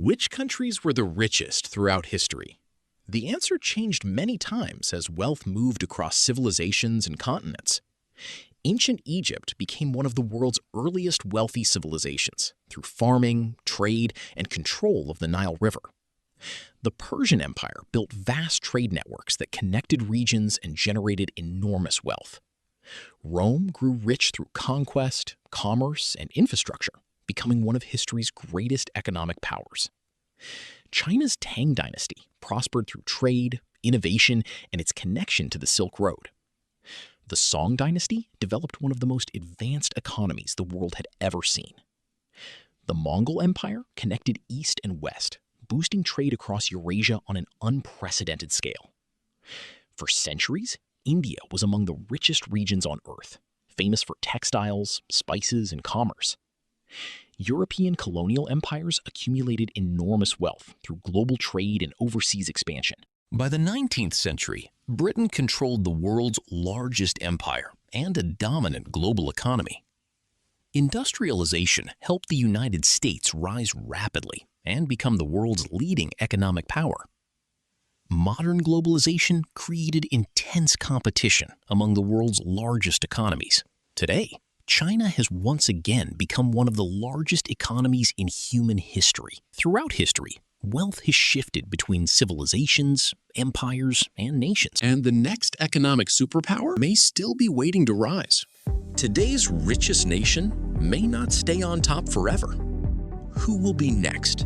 Which countries were the richest throughout history? The answer changed many times as wealth moved across civilizations and continents. Ancient Egypt became one of the world's earliest wealthy civilizations through farming, trade, and control of the Nile River. The Persian Empire built vast trade networks that connected regions and generated enormous wealth. Rome grew rich through conquest, commerce, and infrastructure, becoming one of history's greatest economic powers. China's Tang dynasty prospered through trade, innovation, and its connection to the Silk Road. The Song dynasty developed one of the most advanced economies the world had ever seen. The Mongol Empire connected East and West, boosting trade across Eurasia on an unprecedented scale. For centuries, India was among the richest regions on Earth, famous for textiles, spices, and commerce. European colonial empires accumulated enormous wealth through global trade and overseas expansion. By the 19th century, Britain controlled the world's largest empire and a dominant global economy. Industrialization helped the United States rise rapidly and become the world's leading economic power. Modern globalization created intense competition among the world's largest economies. Today, China has once again become one of the largest economies in human history. Throughout history, wealth has shifted between civilizations, empires, and nations. And the next economic superpower may still be waiting to rise. Today's richest nation may not stay on top forever. Who will be next?